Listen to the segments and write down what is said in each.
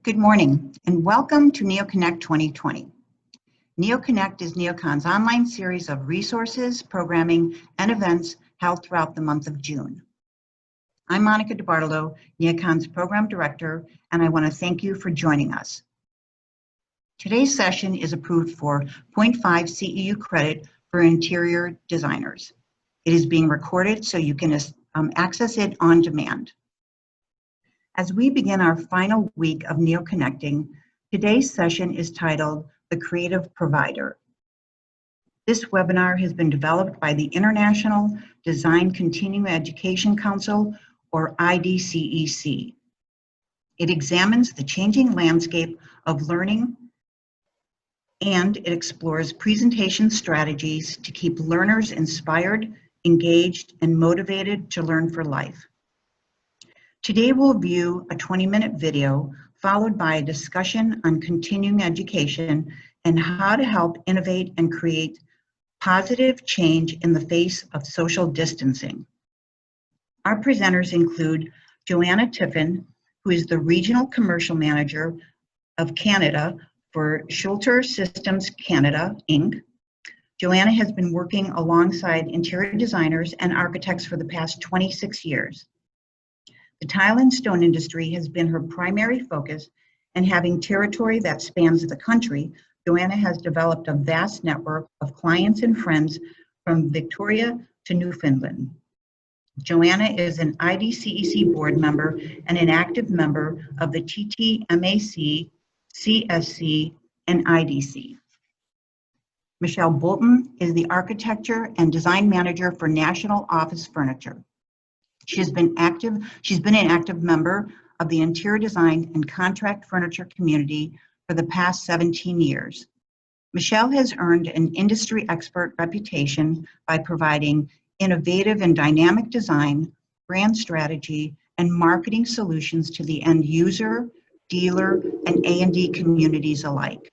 Good morning and welcome to NeoConnect 2020. NeoConnect is NeoCon's online series of resources, programming, and events held throughout the month of June. I'm Monica DiBartolo, NeoCon's Program Director, and I want to thank you for joining us. Today's session is approved for 0.5 CEU credit for interior designers. It is being recorded so you can access it on demand. As we begin our final week of NeoConnecting, today's session is titled The Creative Provider. This webinar has been developed by the International Design Continuing Education Council, or IDCEC. It examines the changing landscape of learning, and it explores presentation strategies to keep learners inspired, engaged, and motivated to learn for life. Today we'll view a 20-minute video followed by a discussion on continuing education and how to help innovate and create positive change in the face of social distancing. Our presenters include Joanna Tiffin, who is the Regional Commercial Manager of Canada for Schulter Systems Canada, Inc. Joanna has been working alongside interior designers and architects for the past 26 years. The tile and stone industry has been her primary focus, and having territory that spans the country, Joanna has developed a vast network of clients and friends from Victoria to Newfoundland. Joanna is an IDCEC board member and an active member of the TTMAC, CSC, and IDC. Michelle Boolton is the Architecture and Design Manager for National Office Furniture. She's been an active member of the interior design and contract furniture community for the past 17 years. Michelle has earned an industry expert reputation by providing innovative and dynamic design, brand strategy, and marketing solutions to the end user, dealer, and A&D communities alike.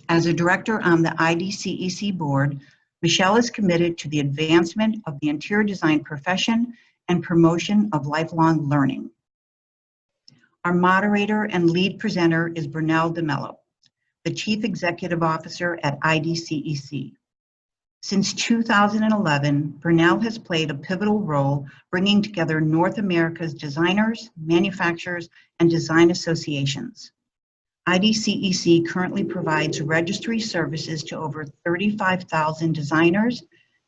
As a director on the IDCEC board, Michelle is committed to the advancement of the interior design profession and promotion of lifelong learning. Our moderator and lead presenter is Brynell D'Mello, the Chief Executive Officer at IDCEC. Since 2011, Brynell has played a pivotal role bringing together North America's designers, manufacturers, and design associations. IDCEC currently provides registry services to over 35,000 designers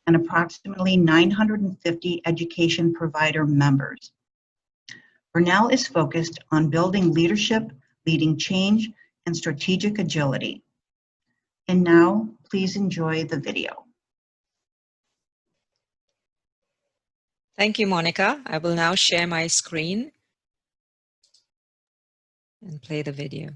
and approximately 950 education provider members. Brynell is focused on building leadership, leading change, and strategic agility. And now, please enjoy the video. Thank you, Monica. I will now share my screen and play the video.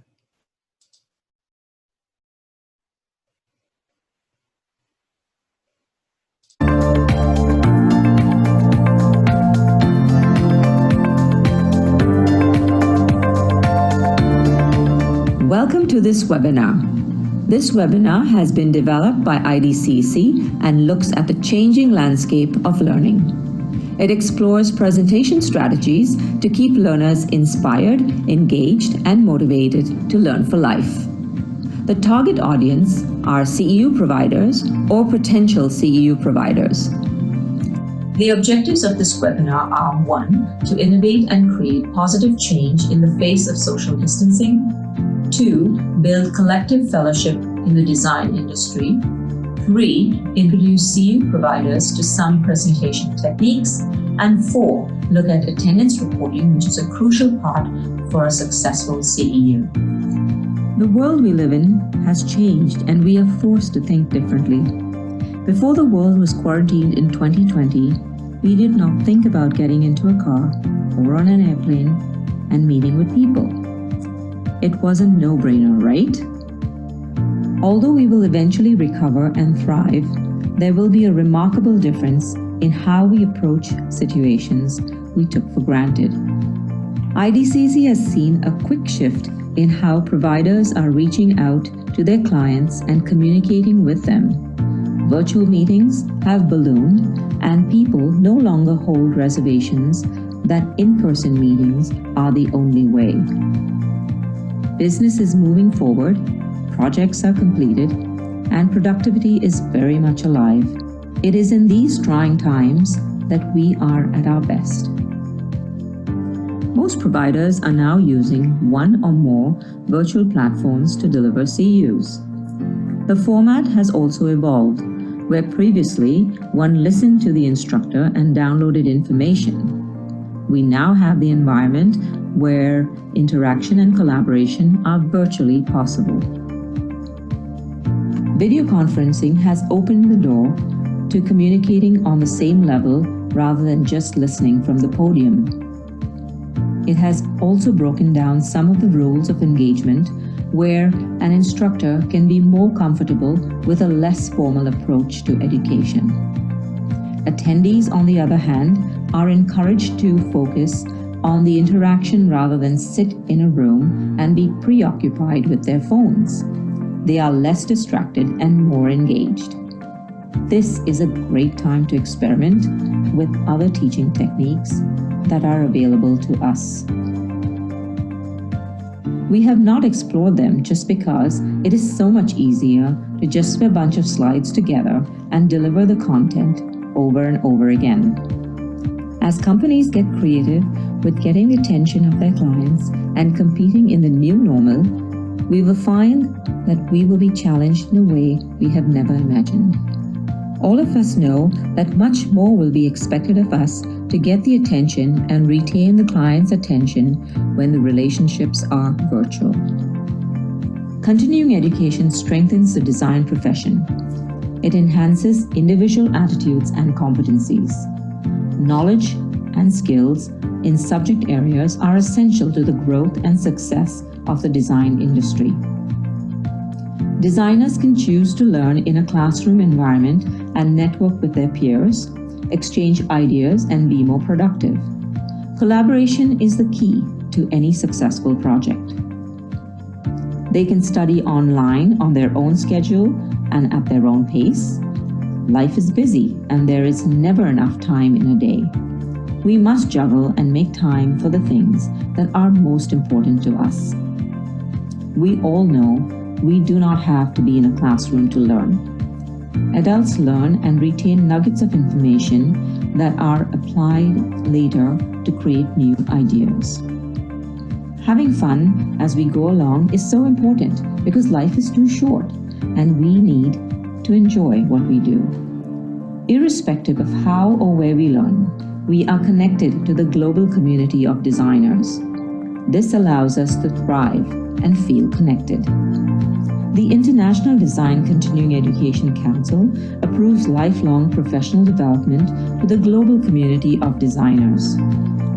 Welcome to this webinar. This webinar has been developed by IDCEC and looks at the changing landscape of learning. It explores presentation strategies to keep learners inspired, engaged, and motivated to learn for life. The target audience are CEU providers or potential CEU providers. The objectives of this webinar are: 1. To innovate and create positive change in the face of social distancing. 2. Build collective fellowship in the design industry. 3. Introduce CEU providers to some presentation techniques. And 4. Look at attendance reporting, which is a crucial part for a successful CEU. The world we live in has changed, and we are forced to think differently. Before the world was quarantined in 2020, we did not think about getting into a car or on an airplane and meeting with people. It was a no-brainer, right? Although we will eventually recover and thrive, there will be a remarkable difference in how we approach situations we took for granted. IDCEC has seen a quick shift in how providers are reaching out to their clients and communicating with them. Virtual meetings have ballooned, and people no longer hold reservations that in-person meetings are the only way. business is moving forward, projects are completed, and productivity is very much alive. It is in these trying times that we are at our best. Most providers are now using one or more virtual platforms to deliver CEUs. The format has also evolved, where previously one listened to the instructor and downloaded information. We now have the environment where interaction and collaboration are virtually possible. Video conferencing has opened the door to communicating on the same level rather than just listening from the podium. It has also broken down some of the rules of engagement where an instructor can be more comfortable with a less formal approach to education. Attendees, on the other hand, are encouraged to focus on the interaction rather than sit in a room and be preoccupied with their phones. They are less distracted and more engaged. This is a great time to experiment with other teaching techniques that are available to us. We have not explored them just because it is so much easier to just put a bunch of slides together and deliver the content over and over again. As companies get creative with getting the attention of their clients and competing in the new normal, we will find that we will be challenged in a way we have never imagined. All of us know that much more will be expected of us to get the attention and retain the client's attention when the relationships are virtual. Continuing education strengthens the design profession. It enhances individual attitudes and competencies. Knowledge and skills in subject areas are essential to the growth and success of the design industry. Designers can choose to learn in a classroom environment and network with their peers, exchange ideas, and be more productive. Collaboration is the key to any successful project. They can study online on their own schedule and at their own pace. Life is busy and there is never enough time in a day. We must juggle and make time for the things that are most important to us. We all know we do not have to be in a classroom to learn. Adults learn and retain nuggets of information that are applied later to create new ideas. Having fun as we go along is so important because life is too short and we need to enjoy what we do. Irrespective of how or where we learn, we are connected to the global community of designers. This allows us to thrive and feel connected. The International Design Continuing Education Council approves lifelong professional development to the global community of designers.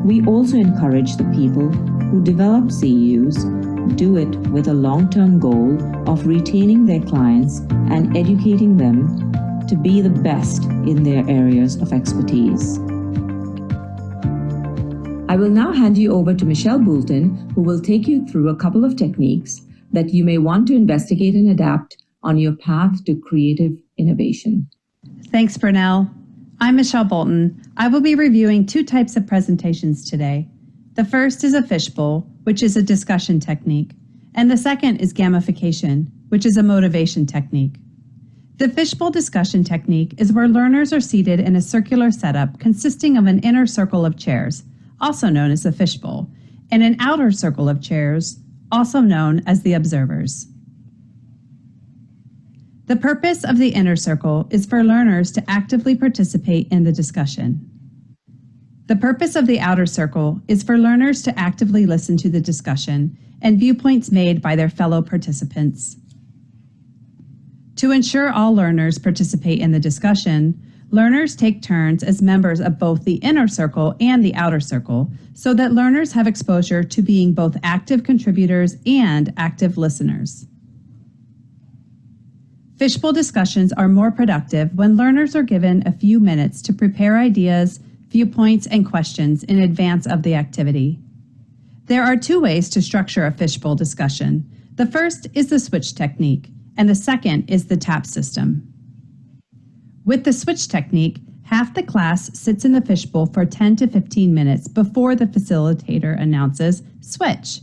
We also encourage the people who develop CEUs do it with a long-term goal of retaining their clients and educating them to be the best in their areas of expertise. I will now hand you over to Michelle Boolton, who will take you through a couple of techniques that you may want to investigate and adapt on your path to creative innovation. Thanks, Brynell. I'm Michelle Boolton. I will be reviewing two types of presentations today. The first is a fishbowl, which is a discussion technique, and the second is gamification, which is a motivation technique. The fishbowl discussion technique is where learners are seated in a circular setup consisting of an inner circle of chairs, also known as the fishbowl, and an outer circle of chairs, also known as the observers. The purpose of the inner circle is for learners to actively participate in the discussion. The purpose of the outer circle is for learners to actively listen to the discussion and viewpoints made by their fellow participants. To ensure all learners participate in the discussion, learners take turns as members of both the inner circle and the outer circle so that learners have exposure to being both active contributors and active listeners. Fishbowl discussions are more productive when learners are given a few minutes to prepare ideas, viewpoints, and questions in advance of the activity. There are two ways to structure a fishbowl discussion. The first is the switch technique, and the second is the tap system. With the switch technique, half the class sits in the fishbowl for 10 to 15 minutes before the facilitator announces switch,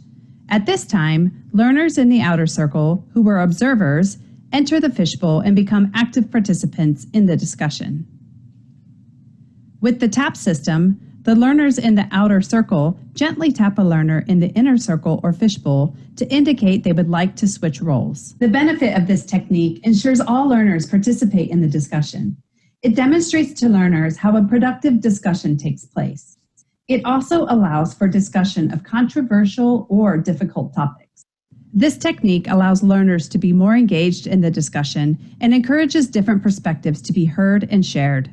At this time, learners in the outer circle, who were observers, enter the fishbowl and become active participants in the discussion. With the tap system, the learners in the outer circle gently tap a learner in the inner circle or fishbowl to indicate they would like to switch roles. The benefit of this technique ensures all learners participate in the discussion. It demonstrates to learners how a productive discussion takes place. It also allows for discussion of controversial or difficult topics. This technique allows learners to be more engaged in the discussion and encourages different perspectives to be heard and shared.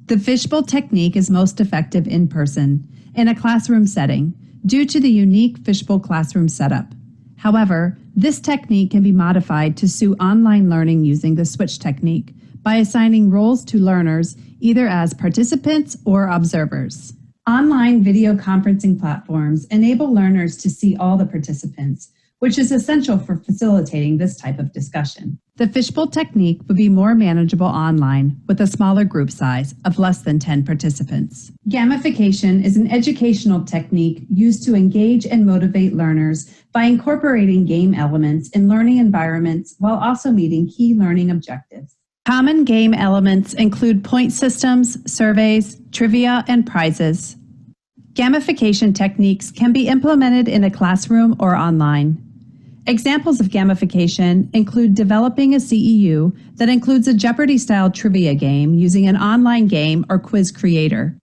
The fishbowl technique is most effective in person, in a classroom setting, due to the unique fishbowl classroom setup. However, this technique can be modified to suit online learning using the switch technique by assigning roles to learners either as participants or observers. Online video conferencing platforms enable learners to see all the participants, which is essential for facilitating this type of discussion. The fishbowl technique would be more manageable online with a smaller group size of less than 10 participants. Gamification is an educational technique used to engage and motivate learners by incorporating game elements in learning environments while also meeting key learning objectives. Common game elements include point systems, surveys, trivia, and prizes. Gamification techniques can be implemented in a classroom or online. Examples of gamification include developing a CEU that includes a Jeopardy-style trivia game using an online game or quiz creator.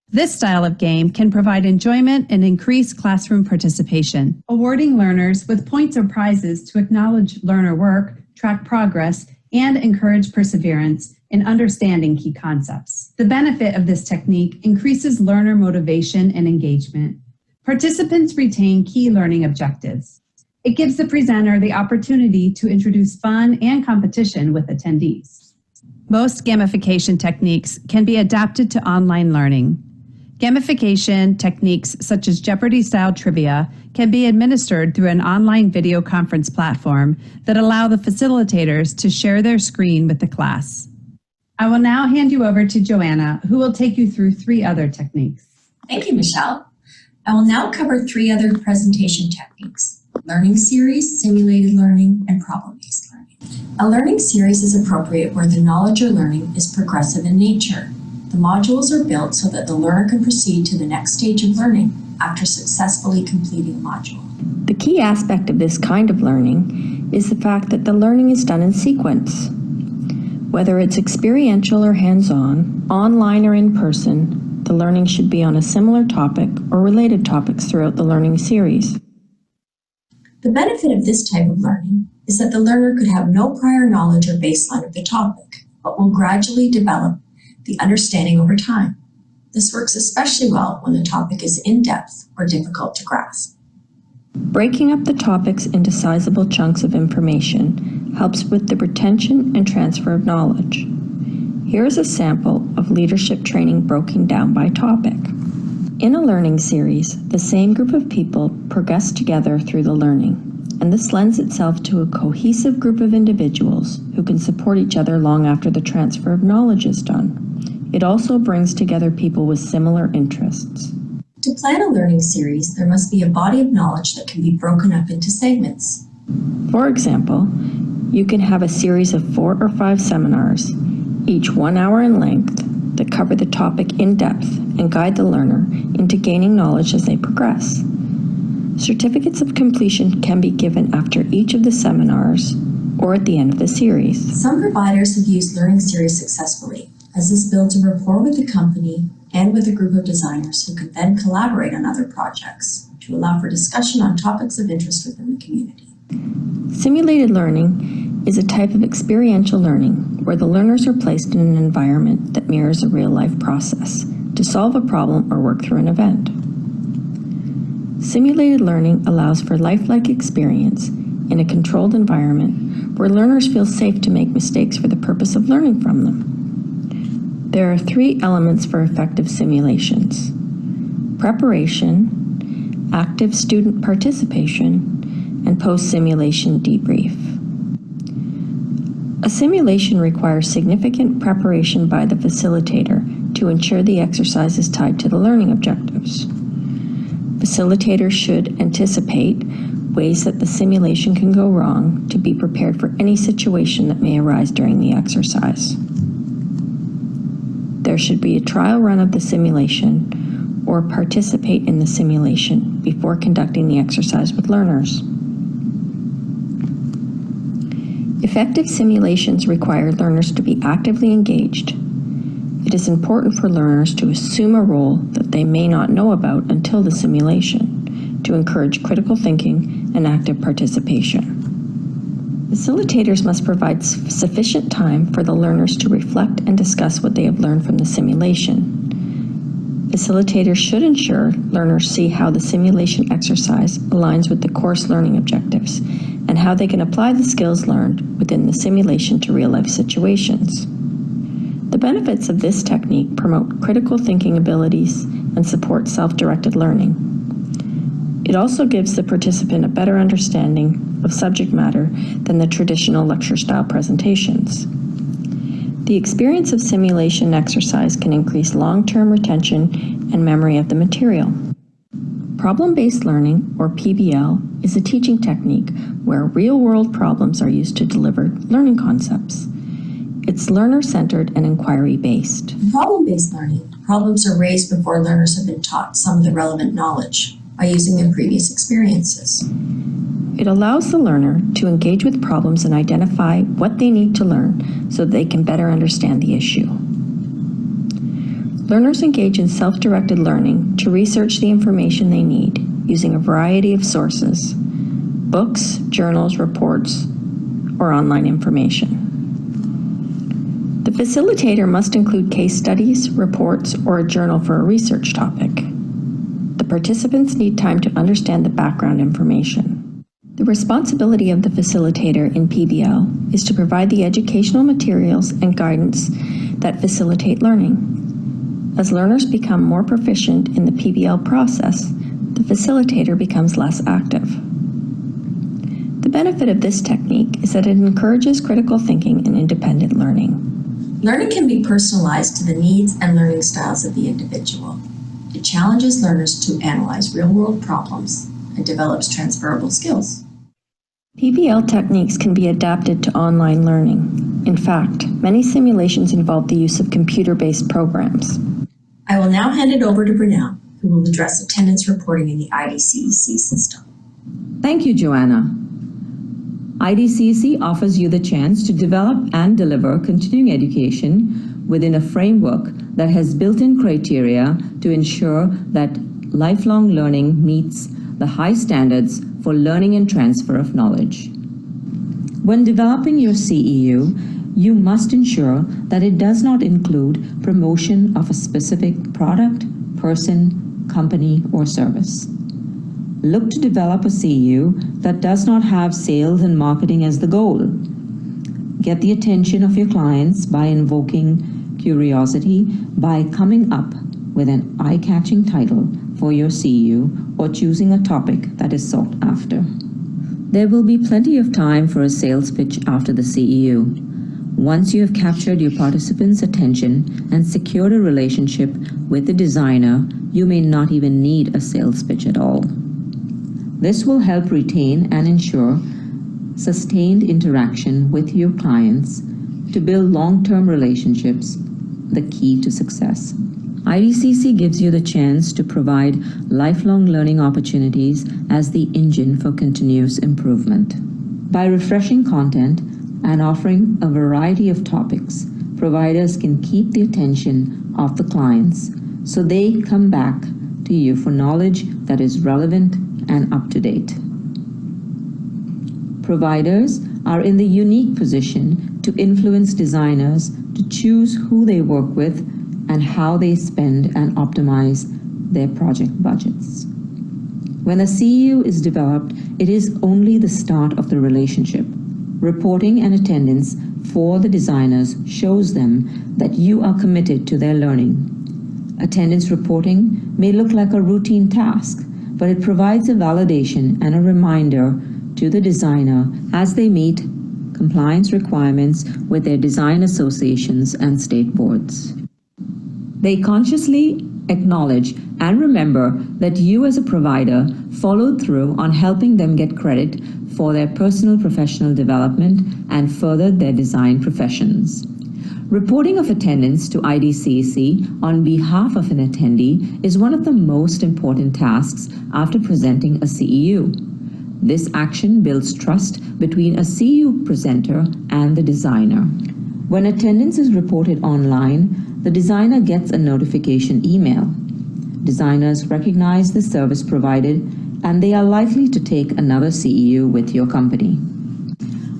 This style of game can provide enjoyment and increase classroom participation. Awarding learners with points or prizes to acknowledge learner work, track progress, and encourage perseverance in understanding key concepts. The benefit of this technique increases learner motivation and engagement. Participants retain key learning objectives. It gives the presenter the opportunity to introduce fun and competition with attendees. Most gamification techniques can be adapted to online learning. Gamification techniques such as Jeopardy-style trivia can be administered through an online video conference platform that allow the facilitators to share their screen with the class. I will now hand you over to Joanna, who will take you through 3 other techniques. Thank you, Michelle. I will now cover 3 other presentation techniques: learning series, simulated learning, and problem-based learning. A learning series is appropriate where the knowledge or learning is progressive in nature. The modules are built so that the learner can proceed to the next stage of learning after successfully completing a module. The key aspect of this kind of learning is the fact that the learning is done in sequence. Whether it's experiential or hands-on, online or in person, the learning should be on a similar topic or related topics throughout the learning series. The benefit of this type of learning is that the learner could have no prior knowledge or baseline of the topic, but will gradually develop the understanding over time. This works especially well when the topic is in-depth or difficult to grasp. Breaking up the topics into sizable chunks of information helps with the retention and transfer of knowledge. Here is a sample of leadership training broken down by topic. In a learning series, the same group of people progress together through the learning, and this lends itself to a cohesive group of individuals who can support each other long after the transfer of knowledge is done. It also brings together people with similar interests. To plan a learning series, there must be a body of knowledge that can be broken up into segments. For example, you can have a series of 4 or 5 seminars, each 1 hour in length, that cover the topic in depth and guide the learner into gaining knowledge as they progress. Certificates of completion can be given after each of the seminars or at the end of the series. Some providers have used learning series successfully, as this builds a rapport with the company and with a group of designers who can then collaborate on other projects to allow for discussion on topics of interest within the community. Simulated learning is a type of experiential learning where the learners are placed in an environment that mirrors a real-life process to solve a problem or work through an event. Simulated learning allows for lifelike experience in a controlled environment where learners feel safe to make mistakes for the purpose of learning from them. There are 3 elements for effective simulations: preparation, active student participation, and post-simulation debrief. A simulation requires significant preparation by the facilitator to ensure the exercise is tied to the learning objectives. Facilitators should anticipate ways that the simulation can go wrong to be prepared for any situation that may arise during the exercise. There should be a trial run of the simulation or participate in the simulation before conducting the exercise with learners. Effective simulations require learners to be actively engaged. It is important for learners to assume a role that they may not know about until the simulation, to encourage critical thinking and active participation. Facilitators must provide sufficient time for the learners to reflect and discuss what they have learned from the simulation. Facilitators should ensure learners see how the simulation exercise aligns with the course learning objectives and how they can apply the skills learned within the simulation to real-life situations. The benefits of this technique promote critical thinking abilities and support self-directed learning. It also gives the participant a better understanding of subject matter than the traditional lecture-style presentations. The experience of simulation exercise can increase long-term retention and memory of the material. Problem-based learning, or PBL, is a teaching technique where real-world problems are used to deliver learning concepts. It's learner-centered and inquiry-based. In problem-based learning, problems are raised before learners have been taught some of the relevant knowledge by using their previous experiences. It allows the learner to engage with problems and identify what they need to learn so that they can better understand the issue. Learners engage in self-directed learning to research the information they need using a variety of sources: books, journals, reports, or online information. The facilitator must include case studies, reports, or a journal for a research topic. The participants need time to understand the background information. The responsibility of the facilitator in PBL is to provide the educational materials and guidance that facilitate learning. As learners become more proficient in the PBL process, the facilitator becomes less active. The benefit of this technique is that it encourages critical thinking and independent learning. Learning can be personalized to the needs and learning styles of the individual. It challenges learners to analyze real-world problems and develops transferable skills. PBL techniques can be adapted to online learning. In fact, many simulations involve the use of computer-based programs. I will now hand it over to Brynell, who will address attendance reporting in the IDCEC system. Thank you, Joanna. IDCEC offers you the chance to develop and deliver continuing education within a framework that has built-in criteria to ensure that lifelong learning meets the high standards for learning and transfer of knowledge. When developing your CEU, you must ensure that it does not include promotion of a specific product, person, company, or service. Look to develop a CEU that does not have sales and marketing as the goal. Get the attention of your clients by invoking curiosity, by coming up with an eye-catching title for your CEU or choosing a topic that is sought after. There will be plenty of time for a sales pitch after the CEU. Once you have captured your participants' attention and secured a relationship with the designer, you may not even need a sales pitch at all. This will help retain and ensure sustained interaction with your clients to build long-term relationships, the key to success. IDCEC gives you the chance to provide lifelong learning opportunities as the engine for continuous improvement. By refreshing content and offering a variety of topics, providers can keep the attention of the clients so they come back to you for knowledge that is relevant and up to date. Providers are in the unique position to influence designers to choose who they work with and how they spend and optimize their project budgets. When a CEU is developed, it is only the start of the relationship. Reporting and attendance for the designers shows them that you are committed to their learning. Attendance reporting may look like a routine task, but it provides a validation and a reminder to the designer as they meet compliance requirements with their design associations and state boards. They consciously Acknowledge and remember that you as a provider followed through on helping them get credit for their personal professional development and furthered their design professions. Reporting of attendance to IDCEC on behalf of an attendee is one of the most important tasks after presenting a CEU. This action builds trust between a CEU presenter and the designer. When attendance is reported online, the designer gets a notification email. Designers recognize the service provided, and they are likely to take another CEU with your company.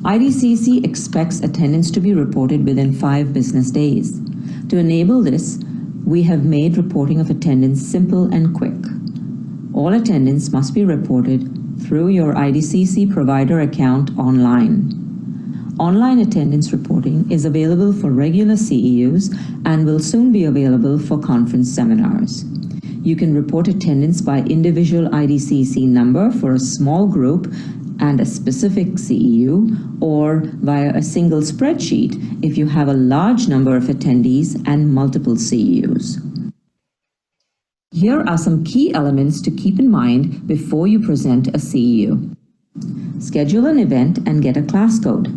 IDCEC expects attendance to be reported within 5 business days. To enable this, we have made reporting of attendance simple and quick. All attendance must be reported through your IDCEC provider account online. Online attendance reporting is available for regular CEUs and will soon be available for conference seminars. You can report attendance by individual IDCEC number for a small group and a specific CEU, or via a single spreadsheet if you have a large number of attendees and multiple CEUs. Here are some key elements to keep in mind before you present a CEU. Schedule an event and get a class code.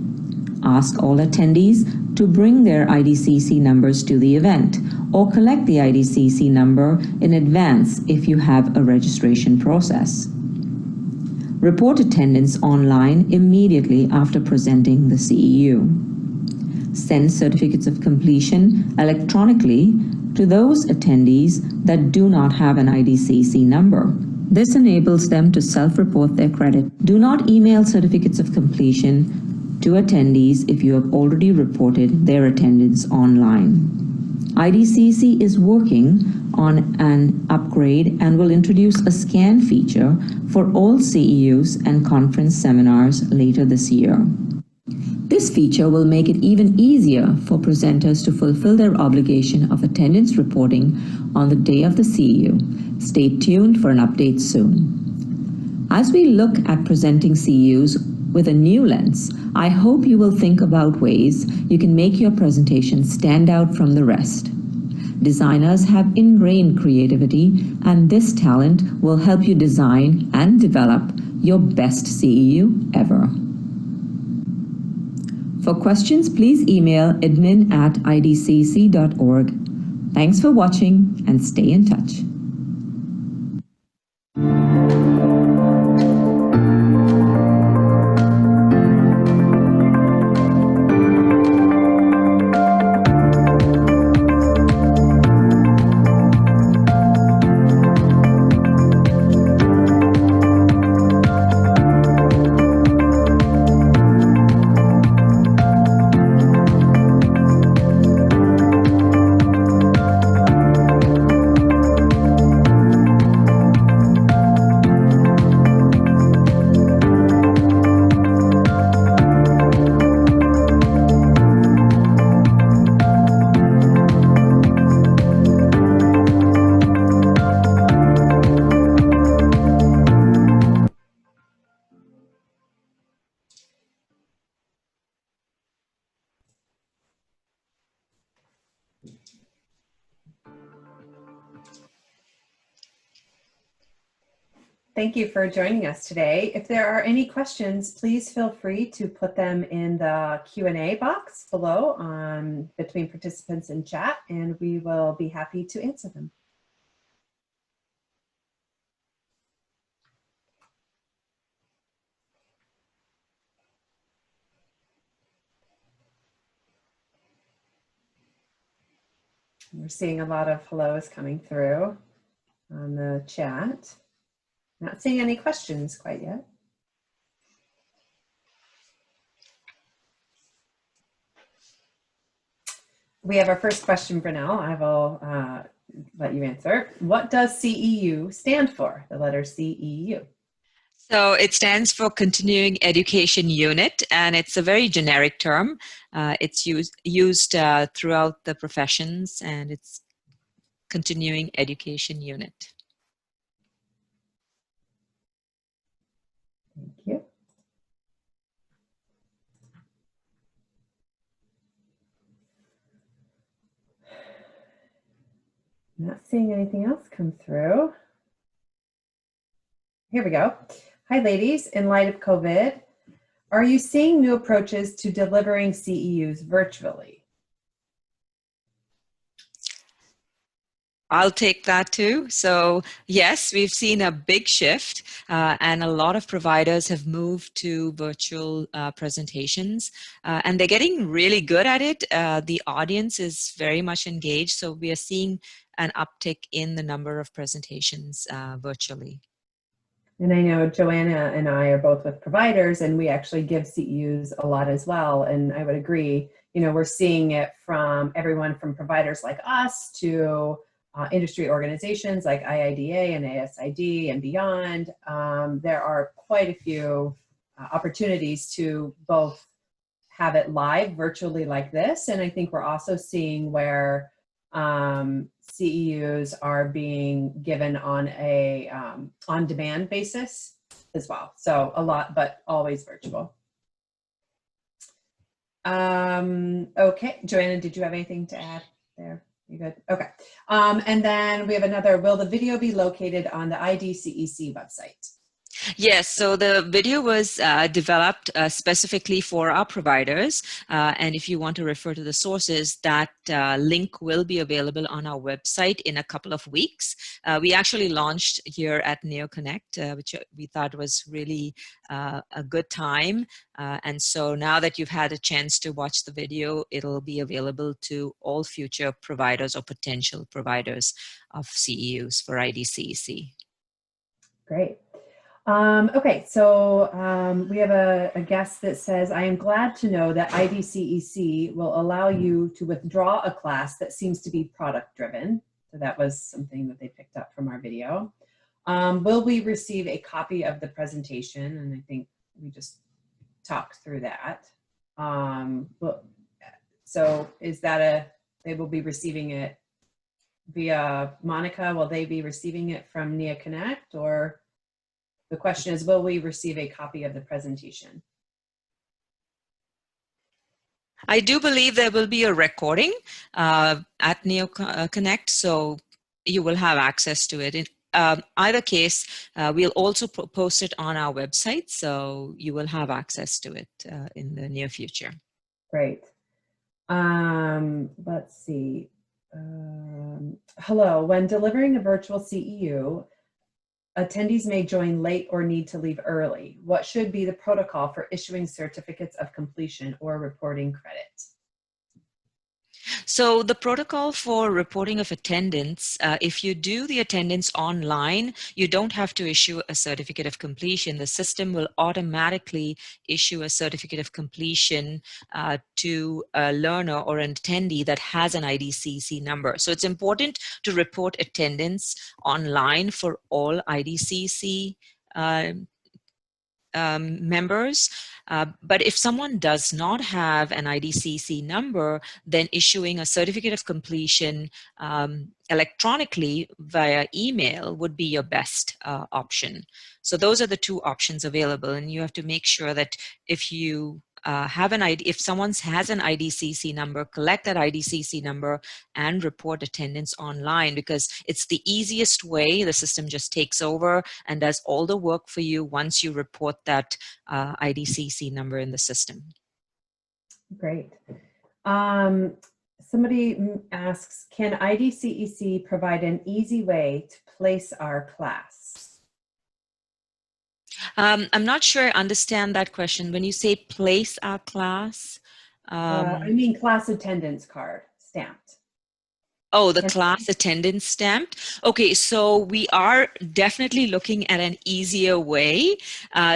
Ask all attendees to bring their IDCEC numbers to the event, or collect the IDCEC number in advance if you have a registration process. Report attendance online immediately after presenting the CEU. Send certificates of completion electronically to those attendees that do not have an IDCEC number. This enables them to self-report their credit. Do not email certificates of completion to attendees if you have already reported their attendance online. IDCEC is working on an upgrade and will introduce a scan feature for all CEUs and conference seminars later this year. This feature will make it even easier for presenters to fulfill their obligation of attendance reporting on the day of the CEU. Stay tuned for an update soon. As we look at presenting CEUs with a new lens, I hope you will think about ways you can make your presentation stand out from the rest. Designers have ingrained creativity, and this talent will help you design and develop your best CEU ever. For questions, please email admin@idcec.org. Thanks for watching, and stay in touch. Thank you for joining us today. If there are any questions, please feel free to put them in the Q&A box below between participants in chat, and we will be happy to answer them. We're seeing a lot of hellos coming through on the chat. Not seeing any questions quite yet. We have our first question, Brynell. I will let you answer. What does CEU stand for, the letter CEU? So it stands for Continuing Education Unit, and it's a very generic term. It's used throughout the professions, and it's Continuing Education Unit. Thank you. not seeing anything else come through. Here we go. Hi, ladies. In light of COVID, are you seeing new approaches to delivering CEUs virtually? I'll take that too. So yes, we've seen a big shift and a lot of providers have moved to virtual presentations and they're getting really good at it. The audience is very much engaged. So we are seeing an uptick in the number of presentations virtually. And I know Joanna and I are both with providers and we actually give CEUs a lot as well. And I would agree, you know, we're seeing it from everyone from providers like us to industry organizations like IIDA and ASID and beyond. There are quite a few opportunities to both have it live virtually like this. And I think we're also seeing where CEUs are being given on a on-demand basis as well. So a lot, but always virtual. Okay, Joanna, did you have anything to add there? You good? Okay. And then we have another, will the video be located on the IDCEC website? Yes, so the video was developed specifically for our providers. And if you want to refer to the sources, that link will be available on our website in a couple of weeks. We actually launched here at NeoConnect, which we thought was really a good time. And so now that you've had a chance to watch the video, it'll be available to all future providers or potential providers of CEUs for IDCEC. Great. Okay, so we have a guest that says, I am glad to know that IDCEC will allow you to withdraw a class that seems to be product driven. So that was something that they picked up from our video. Will we receive a copy of the presentation? And I think we just talked through that. So is that they will be receiving it via Monica? Will they be receiving it from NeoConnect, or? The question is, will we receive a copy of the presentation? I do believe there will be a recording at NeoConnect, so you will have access to it. In either case, we'll also post it on our website, so you will have access to it in the near future. Great. Let's see. Hello, when delivering a virtual CEU, attendees may join late or need to leave early. What should be the protocol for issuing certificates of completion or reporting credit? So the protocol for reporting of attendance, if you do the attendance online, you don't have to issue a certificate of completion. The system will automatically issue a certificate of completion to a learner or an attendee that has an IDCEC number. So it's important to report attendance online for all IDCEC members. But if someone does not have an IDCEC number, then issuing a certificate of completion electronically via email would be your best option. So those are the two options available, and you have to make sure that if you if someone has an IDCEC number, collect that IDCEC number and report attendance online, because it's the easiest way. The system just takes over and does all the work for you once you report that IDCEC number in the system. Great. Somebody asks, can IDCEC provide an easy way to place our class? I'm not sure I understand that question. When you say place our class? I mean class attendance card stamped. Oh, the class attendance stamped. Okay, so we are definitely looking at an easier way.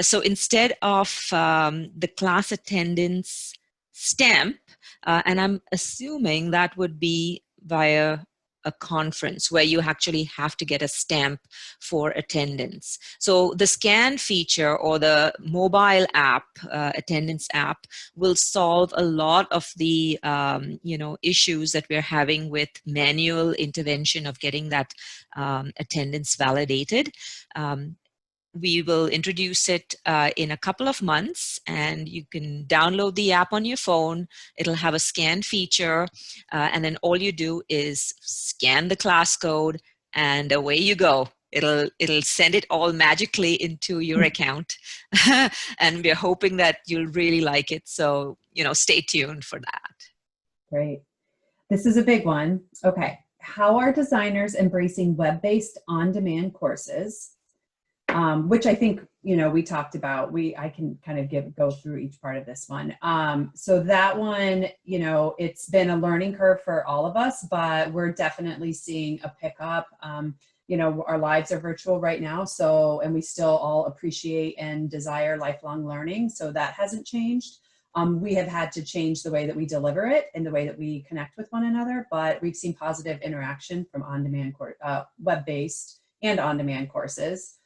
So instead of the class attendance stamp, and I'm assuming that would be via a conference where you actually have to get a stamp for attendance. So the scan feature or the mobile app, attendance app, will solve a lot of the issues that we're having with manual intervention of getting that attendance validated. we will introduce it in a couple of months, and you can download the app on your phone. It'll have a scan feature, and then all you do is scan the class code, and away you go. It'll send it all magically into your account, and we're hoping that you'll really like it. So, stay tuned for that. Great. This is a big one. Okay. How are designers embracing web-based on-demand courses? Which I think, we talked about. I can kind of go through each part of this one. So that one, it's been a learning curve for all of us, but we're definitely seeing a pickup. Our lives are virtual right now, and we still all appreciate and desire lifelong learning. So that hasn't changed. We have had to change the way that we deliver it and the way that we connect with one another, but we've seen positive interaction from on-demand web-based and on-demand courses.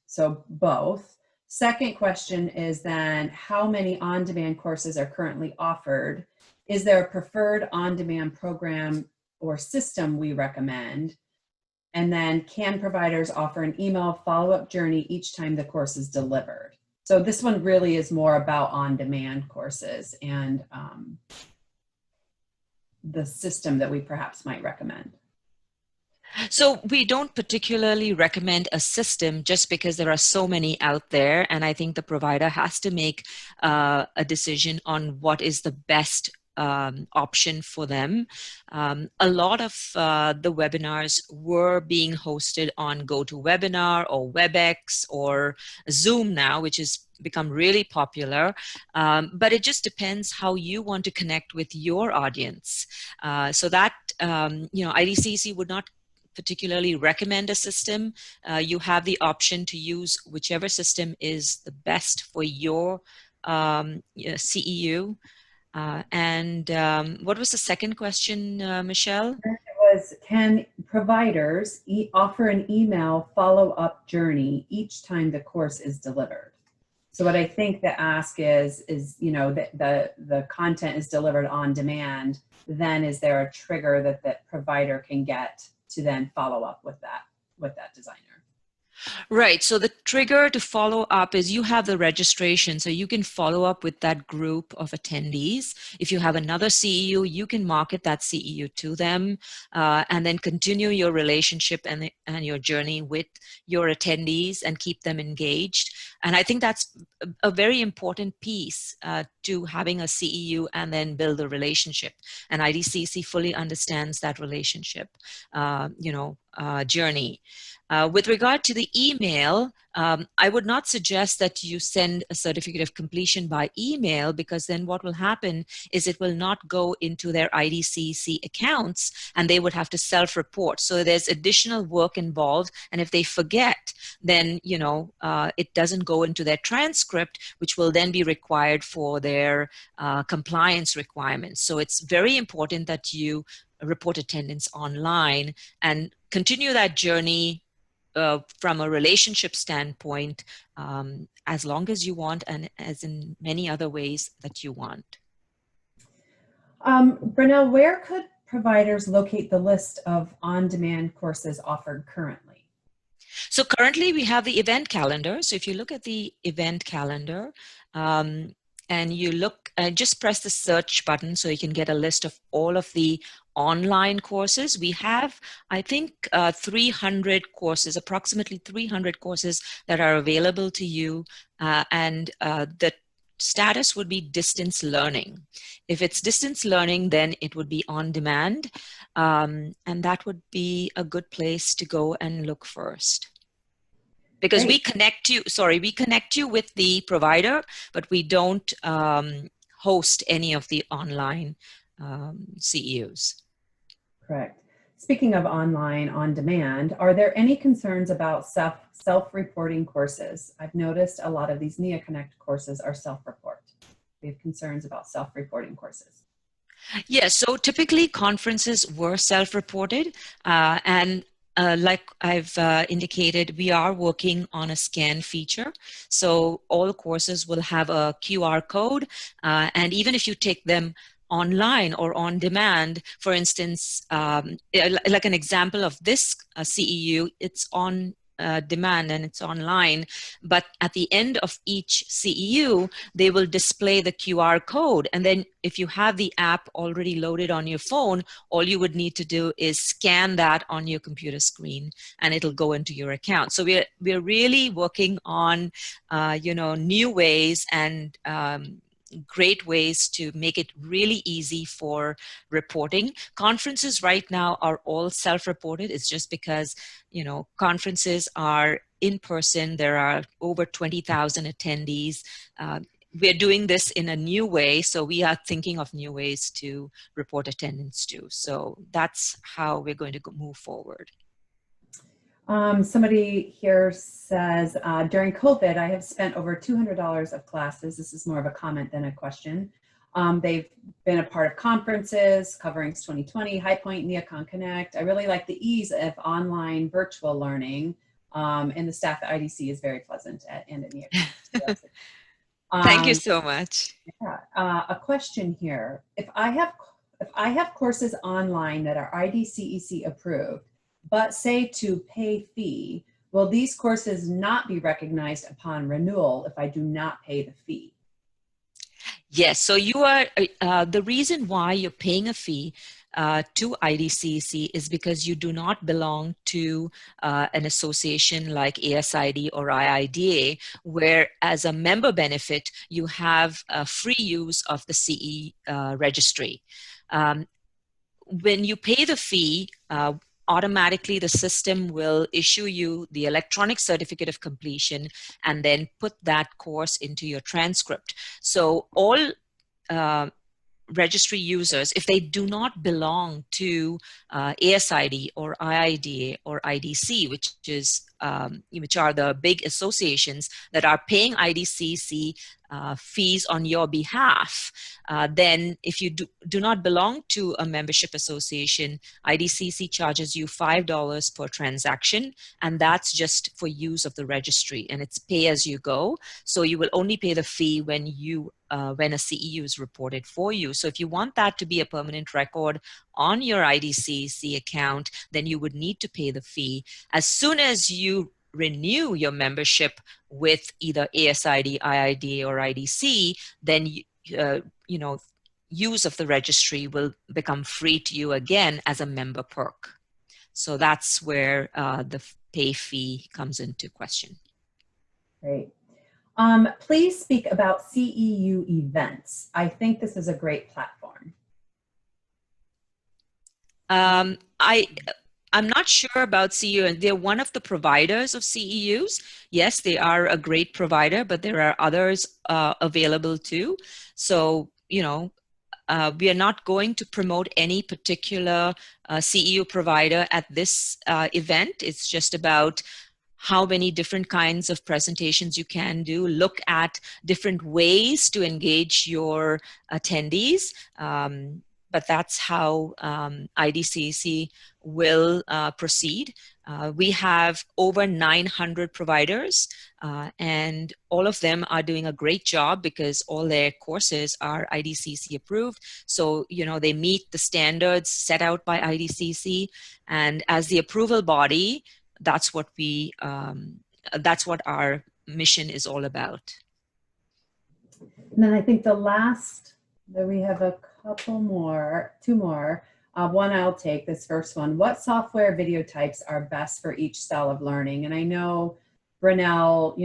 So both. Second question is then, how many on-demand courses are currently offered? Is there a preferred on-demand program or system we recommend? And then, can providers offer an email follow-up journey each time the course is delivered? So this one really is more about on-demand courses and the system that we perhaps might recommend. So we don't particularly recommend a system just because there are so many out there, and I think the provider has to make a decision on what is the best option for them. A lot of the webinars were being hosted on GoToWebinar or WebEx or Zoom now, which has become really popular, but it just depends how you want to connect with your audience. So that, IDCEC would not particularly recommend a system. You have the option to use whichever system is the best for your CEU. And what was the second question, Michelle? It was, can providers offer an email follow-up journey each time the course is delivered? So what I think the ask is that the content is delivered on demand, then is there a trigger that the provider can get to then follow up with that designer? Right. So the trigger to follow up is you have the registration. So you can follow up with that group of attendees. If you have another CEU, you can market that CEU to them and then continue your relationship and your journey with your attendees and keep them engaged. And I think that's a very important piece to having a CEU and then build a relationship. And IDCEC fully understands that relationship, journey. With regard to the email, I would not suggest that you send a certificate of completion by email, because then what will happen is it will not go into their IDCEC accounts and they would have to self-report. So there's additional work involved, and if they forget, then it doesn't go into their transcript, which will then be required for their compliance requirements. So it's very important that you report attendance online and continue that journey from a relationship standpoint, as long as you want, and as in many other ways that you want. Brynell, where could providers locate the list of on-demand courses offered currently? So currently we have the event calendar. So if you look at the event calendar, and you look, just press the search button so you can get a list of all of the online courses. We have, I think, 300 courses, approximately 300 courses that are available to you, and the status would be distance learning. If it's distance learning, then it would be on demand, and that would be a good place to go and look first. Because we connect you with the provider, but we don't host any of the online CEUs. Correct. Speaking of online on demand, are there any concerns about self-reporting courses? I've noticed a lot of these NeoConnect courses are self-report. We have concerns about self-reporting courses. Yes, so typically conferences were self-reported, and like I've indicated, we are working on a scan feature. So all courses will have a QR code, and even if you take them online or on demand, for instance, like an example of this CEU, it's on demand and it's online. But at the end of each CEU, they will display the QR code. And then if you have the app already loaded on your phone, all you would need to do is scan that on your computer screen and it'll go into your account. So we're really working on, new ways and great ways to make it really easy for reporting. Conferences right now are all self-reported. It's just because, conferences are in person. There are over 20,000 attendees. We're doing this in a new way, so we are thinking of new ways to report attendance too. So that's how we're going to move forward. Somebody here says, during COVID, I have spent over $200 of classes. This is more of a comment than a question. They've been a part of conferences, Coverings 2020, High Point, NeoConnect. I really like the ease of online virtual learning, and the staff at IDC is very pleasant and at NeoConnect. So Thank you so much. Yeah, a question here. If I have courses online that are IDCEC approved, but say to pay fee, will these courses not be recognized upon renewal if I do not pay the fee? Yes, so you are, the reason why you're paying a fee to IDCEC is because you do not belong to an association like ASID or IIDA, where as a member benefit, you have free use of the CE registry. When you pay the fee, automatically the system will issue you the electronic certificate of completion and then put that course into your transcript. So all registry users, if they do not belong to ASID or IIDA or IDC, which are the big associations that are paying IDCEC fees on your behalf, then if you do not belong to a membership association, IDCEC charges you $5 per transaction, and that's just for use of the registry, and it's pay as you go. So you will only pay the fee when a CEU is reported for you. So if you want that to be a permanent record on your IDCEC account, then you would need to pay the fee. As soon as you renew your membership with either ASID, IIDA, or IDC, then use of the registry will become free to you again as a member perk. So that's where the pay fee comes into question. Great. Please speak about CEU events. I think this is a great platform. I'm not sure about CEU, and they're one of the providers of CEUs. Yes, they are a great provider, but there are others available too. So, we are not going to promote any particular CEU provider at this event. It's just about how many different kinds of presentations you can do, look at different ways to engage your attendees. But that's how IDCEC will proceed. We have over 900 providers, and all of them are doing a great job because all their courses are IDCEC approved. So, they meet the standards set out by IDCEC, and as the approval body, that's what our mission is all about. And then I think that we have a couple more, two more. One I'll take, this first one. What software video types are best for each style of learning? And I know, Brynell,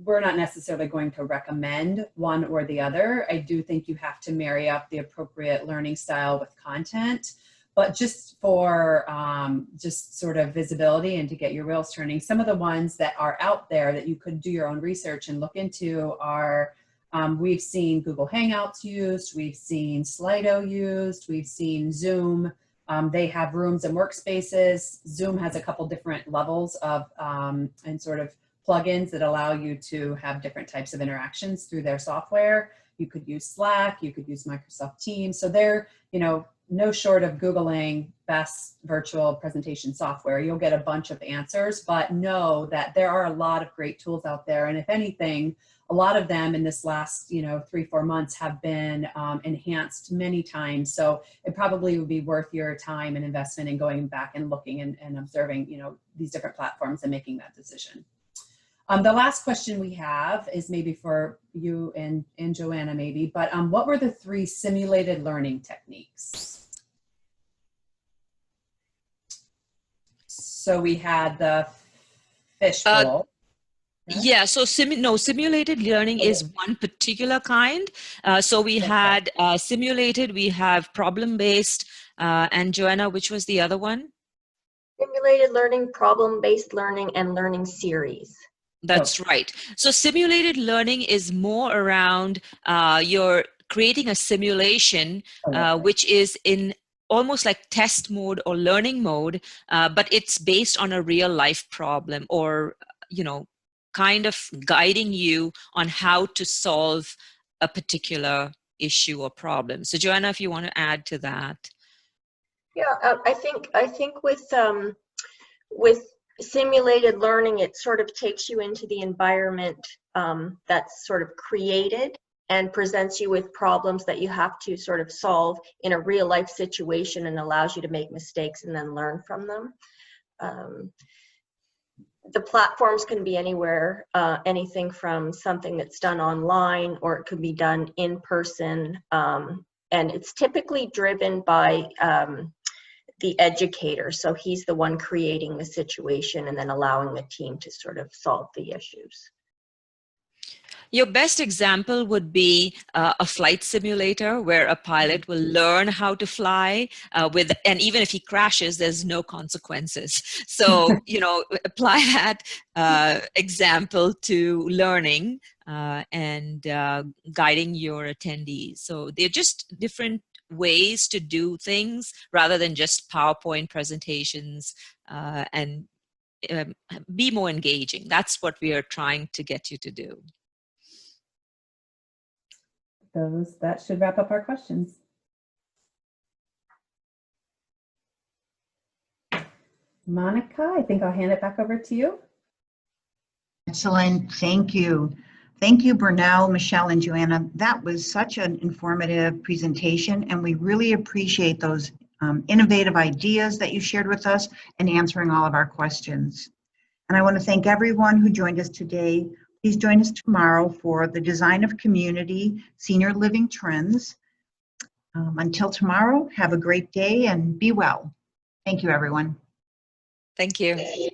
we're not necessarily going to recommend one or the other. I do think you have to marry up the appropriate learning style with content. But just for just sort of visibility and to get your wheels turning, some of the ones that are out there that you could do your own research and look into are, we've seen Google Hangouts used, we've seen Slido used, we've seen Zoom. They have rooms and workspaces. Zoom has a couple different levels of and sort of plugins that allow you to have different types of interactions through their software. You could use Slack, you could use Microsoft Teams. So they're, no short of Googling best virtual presentation software. You'll get a bunch of answers, but know that there are a lot of great tools out there. And if anything, a lot of them in this last, 3-4 months have been enhanced many times. So it probably would be worth your time and investment in going back and looking and observing, these different platforms and making that decision. The last question we have is maybe for you and Joanna maybe, but what were the 3 simulated learning techniques? So we had the fishbowl. Yeah, so simulated learning is one particular kind. So we had simulated, we have problem-based, and Joanna, which was the other one? Simulated learning, problem-based learning, and learning series. That's right. So simulated learning is more around you're creating a simulation, which is in almost like test mode or learning mode, but it's based on a real life problem or, kind of guiding you on how to solve a particular issue or problem. So Joanna, if you want to add to that. Yeah, I think with simulated learning, it sort of takes you into the environment that's sort of created and presents you with problems that you have to sort of solve in a real life situation and allows you to make mistakes and then learn from them. The platforms can be anywhere, anything from something that's done online or it could be done in person. And it's typically driven by the educator. So he's the one creating the situation and then allowing the team to sort of solve the issues. Your best example would be a flight simulator where a pilot will learn how to fly and even if he crashes, there's no consequences. So, apply that example to learning and guiding your attendees. So they're just different ways to do things rather than just PowerPoint presentations and be more engaging. That's what we are trying to get you to do. That should wrap up our questions. Monica, I think I'll hand it back over to you. Excellent, thank you. Thank you, Brynell, Michelle, and Joanna. That was such an informative presentation, and we really appreciate those innovative ideas that you shared with us and answering all of our questions. And I want to thank everyone who joined us today. Please join us tomorrow for the Design of Community Senior Living Trends. Until tomorrow, have a great day and be well. Thank you, everyone. Thank you.